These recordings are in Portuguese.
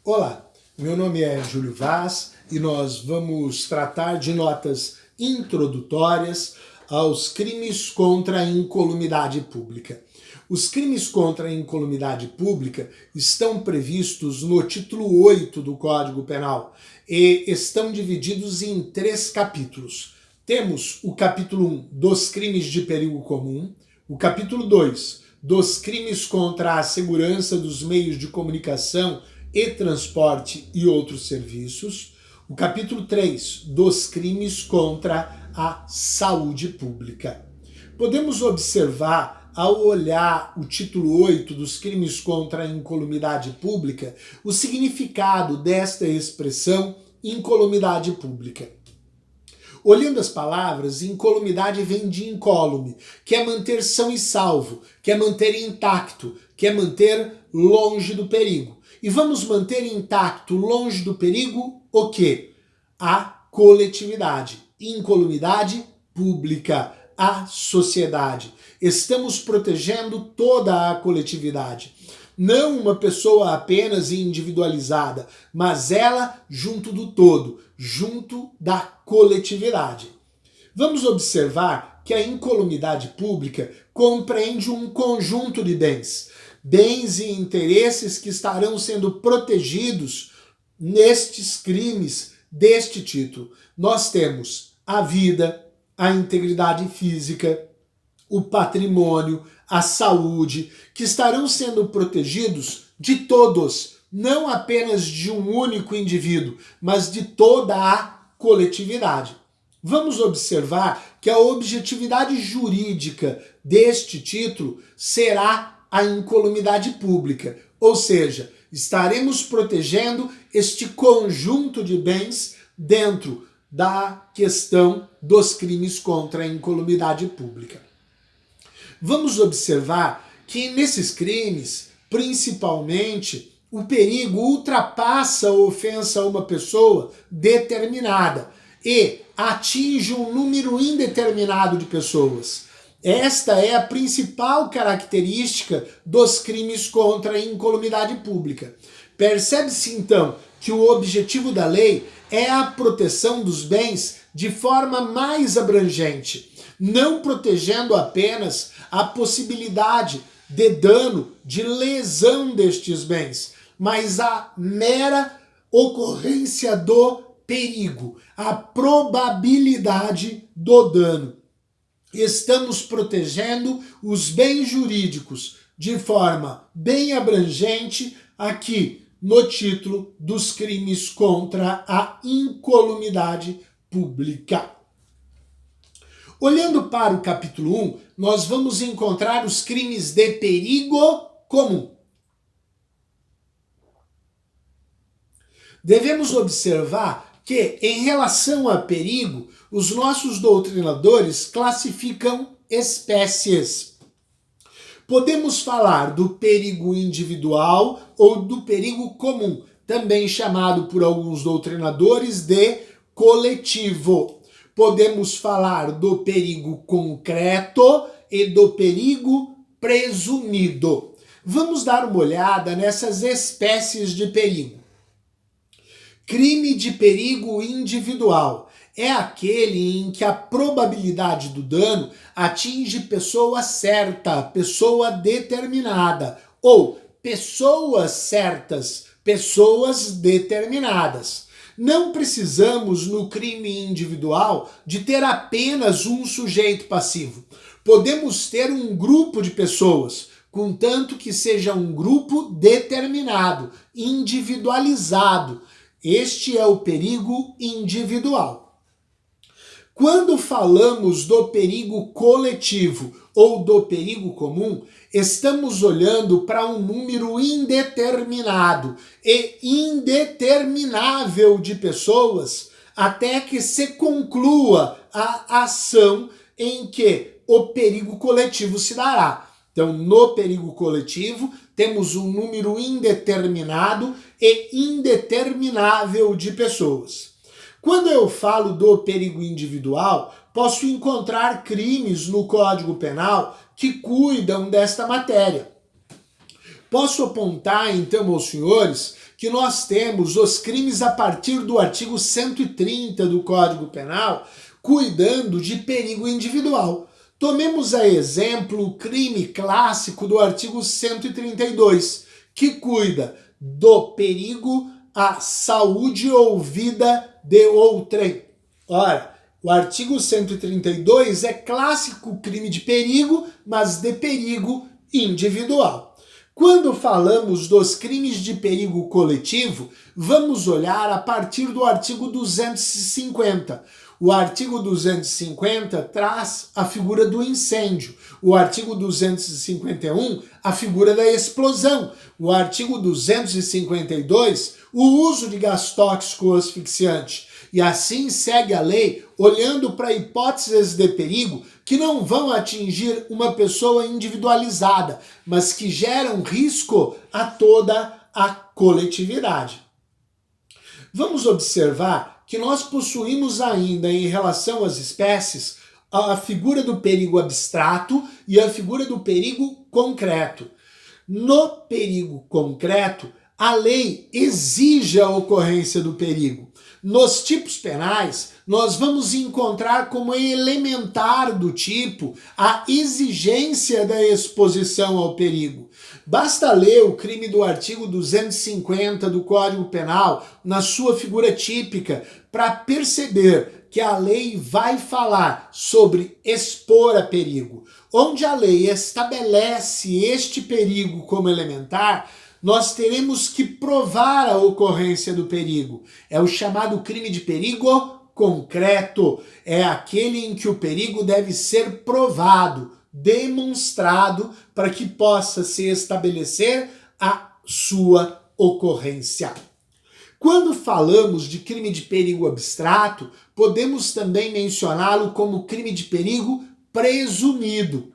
Olá, meu nome é Júlio Vaz e nós vamos tratar de notas introdutórias aos crimes contra a incolumidade pública. Os crimes contra a incolumidade pública estão previstos no título 8 do Código Penal e estão divididos em 3 capítulos. Temos o capítulo 1 dos crimes de perigo comum, o capítulo 2 dos crimes contra a segurança dos meios de comunicação e transporte e outros serviços, o capítulo 3 dos crimes contra a saúde pública. Podemos observar, ao olhar o título 8 dos crimes contra a incolumidade pública, o significado desta expressão incolumidade pública. Olhando as palavras, incolumidade vem de incólume, que é manter são e salvo, que é manter intacto, que é manter longe do perigo. E vamos manter intacto, longe do perigo, o quê? A coletividade. Incolumidade pública, a sociedade. Estamos protegendo toda a coletividade. Não uma pessoa apenas individualizada, mas ela junto do todo, junto da coletividade. Vamos observar que a incolumidade pública compreende um conjunto de bens e interesses que estarão sendo protegidos nestes crimes deste título. Nós temos a vida, a integridade física, o patrimônio, a saúde, que estarão sendo protegidos de todos, não apenas de um único indivíduo, mas de toda a coletividade. Vamos observar que a objetividade jurídica deste título será a incolumidade pública, ou seja, estaremos protegendo este conjunto de bens dentro da questão dos crimes contra a incolumidade pública. Vamos observar que nesses crimes, principalmente, o perigo ultrapassa a ofensa a uma pessoa determinada e atinge um número indeterminado de pessoas. Esta é a principal característica dos crimes contra a incolumidade pública. Percebe-se então que o objetivo da lei é a proteção dos bens de forma mais abrangente, não protegendo apenas a possibilidade de dano, de lesão destes bens, mas a mera ocorrência do perigo, a probabilidade do dano. Estamos protegendo os bens jurídicos de forma bem abrangente aqui no título dos crimes contra a incolumidade pública. Olhando para o capítulo 1, nós vamos encontrar os crimes de perigo comum. Devemos observar que, em relação a perigo, os nossos doutrinadores classificam espécies. Podemos falar do perigo individual ou do perigo comum, também chamado por alguns doutrinadores de coletivo. Podemos falar do perigo concreto e do perigo presumido. Vamos dar uma olhada nessas espécies de perigo. Crime de perigo individual é aquele em que a probabilidade do dano atinge pessoa certa, pessoa determinada, ou pessoas certas, pessoas determinadas. Não precisamos, no crime individual, de ter apenas um sujeito passivo. Podemos ter um grupo de pessoas, contanto que seja um grupo determinado, individualizado. Este é o perigo individual. Quando falamos do perigo coletivo ou do perigo comum, estamos olhando para um número indeterminado e indeterminável de pessoas até que se conclua a ação em que o perigo coletivo se dará. Então, no perigo coletivo, temos um número indeterminado e indeterminável de pessoas. Quando eu falo do perigo individual, posso encontrar crimes no Código Penal que cuidam desta matéria. Posso apontar então aos senhores que nós temos os crimes a partir do artigo 130 do Código Penal, cuidando de perigo individual. Tomemos a exemplo o crime clássico do artigo 132, que cuida do perigo à saúde ou vida de outrem. Ora, o artigo 132 é clássico crime de perigo, mas de perigo individual. Quando falamos dos crimes de perigo coletivo, vamos olhar a partir do artigo 250. O artigo 250 traz a figura do incêndio. O artigo 251, a figura da explosão. O artigo 252, o uso de gás tóxico asfixiante. E assim segue a lei, olhando para hipóteses de perigo que não vão atingir uma pessoa individualizada, mas que geram risco a toda a coletividade. Vamos observar que nós possuímos ainda, em relação às espécies, a figura do perigo abstrato e a figura do perigo concreto. No perigo concreto, a lei exige a ocorrência do perigo. Nos tipos penais, nós vamos encontrar como elementar do tipo a exigência da exposição ao perigo. Basta ler o crime do artigo 250 do Código Penal, na sua figura típica, para perceber que a lei vai falar sobre expor a perigo. Onde a lei estabelece este perigo como elementar, nós teremos que provar a ocorrência do perigo. É o chamado crime de perigo concreto. É aquele em que o perigo deve ser provado, demonstrado, para que possa se estabelecer a sua ocorrência. Quando falamos de crime de perigo abstrato, podemos também mencioná-lo como crime de perigo presumido,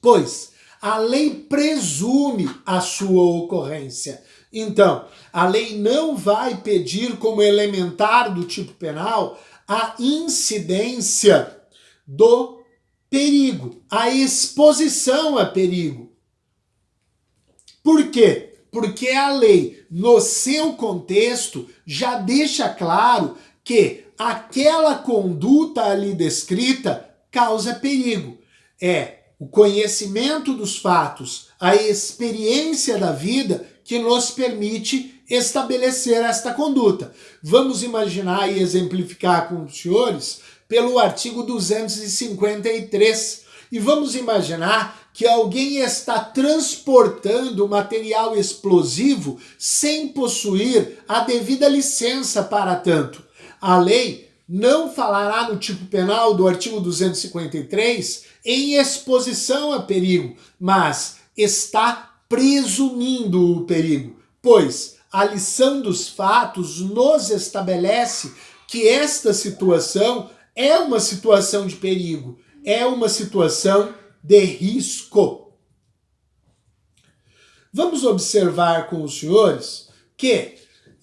pois a lei presume a sua ocorrência. Então, a lei não vai pedir como elementar do tipo penal a incidência do perigo, a exposição a perigo. Por quê? Porque a lei, no seu contexto, já deixa claro que aquela conduta ali descrita causa perigo. É o conhecimento dos fatos, a experiência da vida que nos permite estabelecer esta conduta. Vamos imaginar e exemplificar com os senhores pelo artigo 253. E vamos imaginar que alguém está transportando material explosivo sem possuir a devida licença para tanto. A lei não falará no tipo penal do artigo 253 em exposição a perigo, mas está presumindo o perigo, pois a lição dos fatos nos estabelece que esta situação é uma situação de perigo, é uma situação de risco. Vamos observar com os senhores que,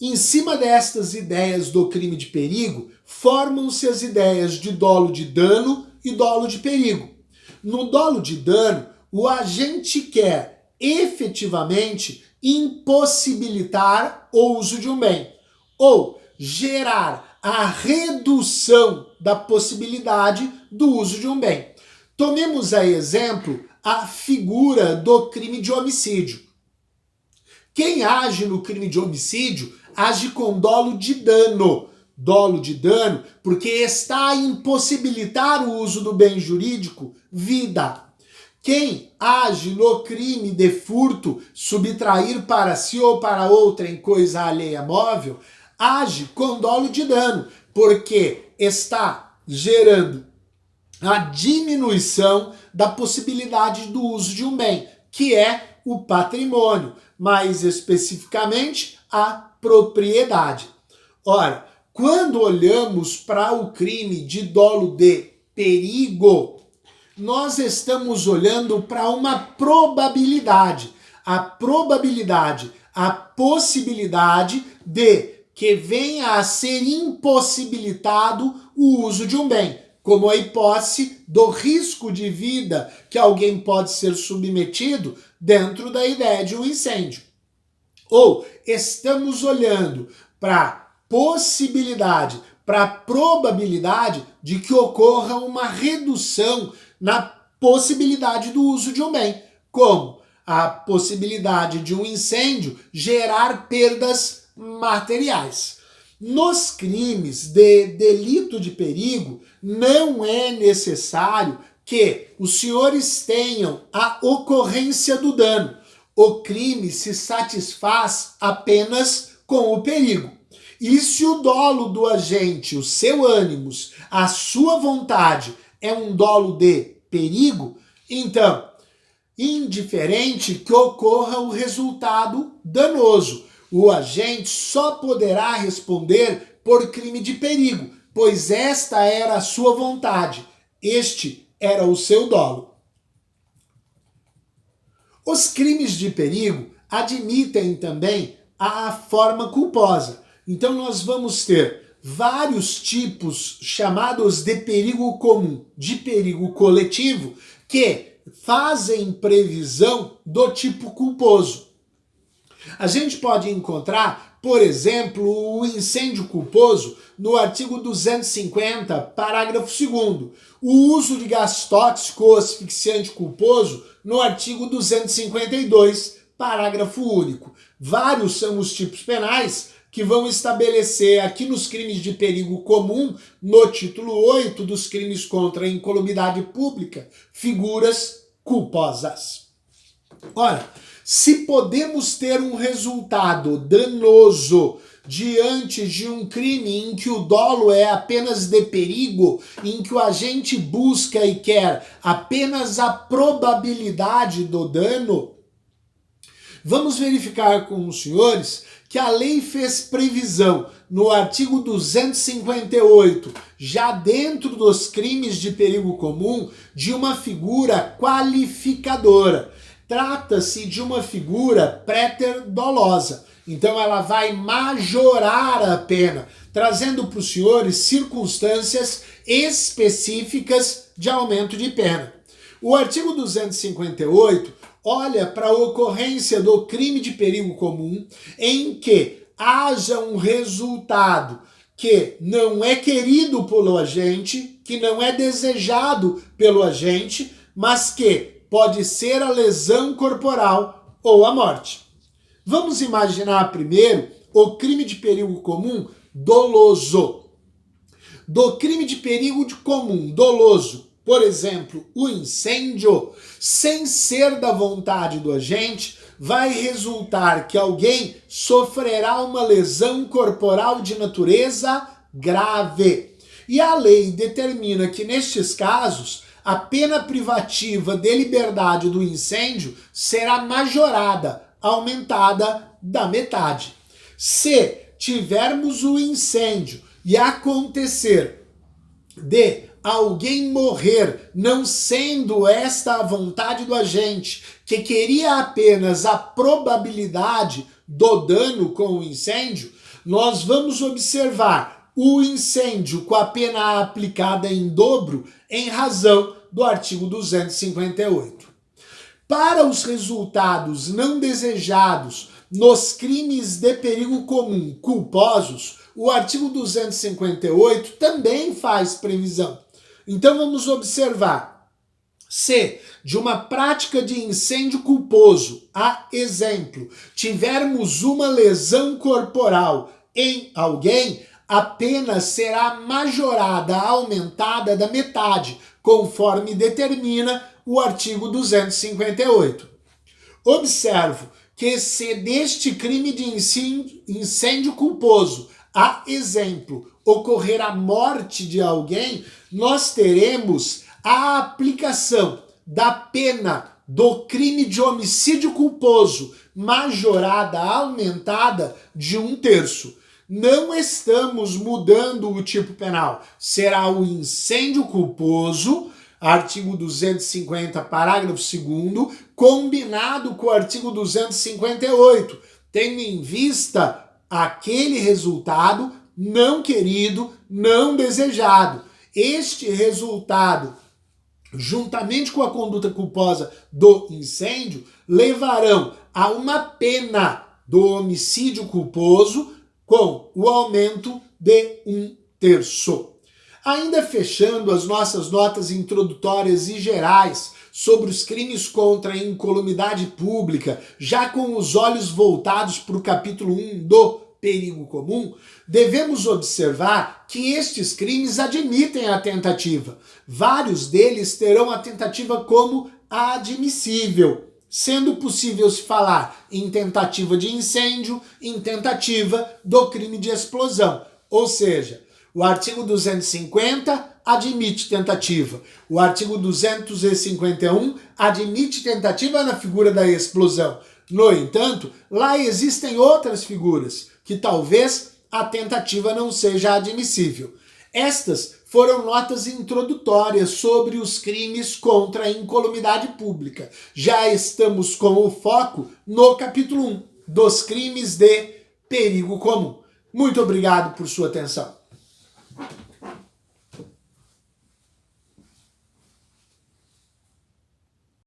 em cima destas ideias do crime de perigo, formam-se as ideias de dolo de dano e dolo de perigo. No dolo de dano, o agente quer efetivamente impossibilitar o uso de um bem, ou gerar a redução da possibilidade do uso de um bem. Tomemos a exemplo a figura do crime de homicídio. Quem age no crime de homicídio age com dolo de dano. Dolo de dano porque está a impossibilitar o uso do bem jurídico, vida. Quem age no crime de furto, subtrair para si ou para outrem coisa alheia móvel, age com dolo de dano, porque está gerando a diminuição da possibilidade do uso de um bem, que é o patrimônio, mais especificamente a propriedade. Ora, quando olhamos para o crime de dolo de perigo, nós estamos olhando para uma probabilidade. A probabilidade, a possibilidade de que venha a ser impossibilitado o uso de um bem, como a hipótese do risco de vida que alguém pode ser submetido dentro da ideia de um incêndio. Ou estamos olhando para a possibilidade, para a probabilidade de que ocorra uma redução na possibilidade do uso de um bem, como a possibilidade de um incêndio gerar perdas materiais. Nos crimes de delito de perigo, não é necessário que os senhores tenham a ocorrência do dano. O crime se satisfaz apenas com o perigo. E se o dolo do agente, o seu ânimos, a sua vontade é um dolo de perigo, então, indiferente que ocorra o resultado danoso, o agente só poderá responder por crime de perigo, pois esta era a sua vontade, este era o seu dolo. Os crimes de perigo admitem também a forma culposa. Então nós vamos ter vários tipos chamados de perigo comum, de perigo coletivo, que fazem previsão do tipo culposo. A gente pode encontrar, por exemplo, o incêndio culposo no artigo 250, parágrafo 2º, o uso de gás tóxico ou asfixiante culposo no artigo 252, parágrafo único. Vários são os tipos penais que vão estabelecer aqui nos crimes de perigo comum, no título 8 dos crimes contra a incolumidade pública, figuras culposas. Ora, se podemos ter um resultado danoso diante de um crime em que o dolo é apenas de perigo, em que o agente busca e quer apenas a probabilidade do dano, vamos verificar com os senhores que a lei fez previsão no artigo 258, já dentro dos crimes de perigo comum, de uma figura qualificadora. Trata-se de uma figura préter-dolosa. Então ela vai majorar a pena, trazendo para os senhores circunstâncias específicas de aumento de pena. O artigo 258 olha para a ocorrência do crime de perigo comum em que haja um resultado que não é querido pelo agente, que não é desejado pelo agente, mas que pode ser a lesão corporal ou a morte. Vamos imaginar primeiro o crime de perigo comum doloso. Do crime de perigo comum doloso, por exemplo, o incêndio, sem ser da vontade do agente, vai resultar que alguém sofrerá uma lesão corporal de natureza grave. E a lei determina que, nestes casos, a pena privativa de liberdade do incêndio será majorada, aumentada da metade. Se tivermos o incêndio e acontecer de alguém morrer, não sendo esta a vontade do agente, que queria apenas a probabilidade do dano com o incêndio, nós vamos observar o incêndio com a pena aplicada em dobro em razão do artigo 258. Para os resultados não desejados nos crimes de perigo comum culposos, o artigo 258 também faz previsão. Então vamos observar. Se de uma prática de incêndio culposo, a exemplo, tivermos uma lesão corporal em alguém, a pena será majorada, aumentada da metade, conforme determina o artigo 258. Observo que se deste crime de incêndio culposo, a exemplo, ocorrer a morte de alguém, nós teremos a aplicação da pena do crime de homicídio culposo majorada, aumentada de 1/3. Não estamos mudando o tipo penal. Será o incêndio culposo, artigo 250, parágrafo 2º, combinado com o artigo 258, tendo em vista aquele resultado não querido, não desejado. Este resultado, juntamente com a conduta culposa do incêndio, levarão a uma pena do homicídio culposo com o aumento de 1/3. Ainda fechando as nossas notas introdutórias e gerais sobre os crimes contra a incolumidade pública, já com os olhos voltados para o capítulo 1 do perigo comum, devemos observar que estes crimes admitem a tentativa. Vários deles terão a tentativa como admissível, sendo possível se falar em tentativa de incêndio, em tentativa do crime de explosão. Ou seja, o artigo 250 admite tentativa. O artigo 251 admite tentativa na figura da explosão. No entanto, lá existem outras figuras que talvez a tentativa não seja admissível. Estas foram notas introdutórias sobre os crimes contra a incolumidade pública. Já estamos com o foco no capítulo 1 dos crimes de perigo comum. Muito obrigado por sua atenção.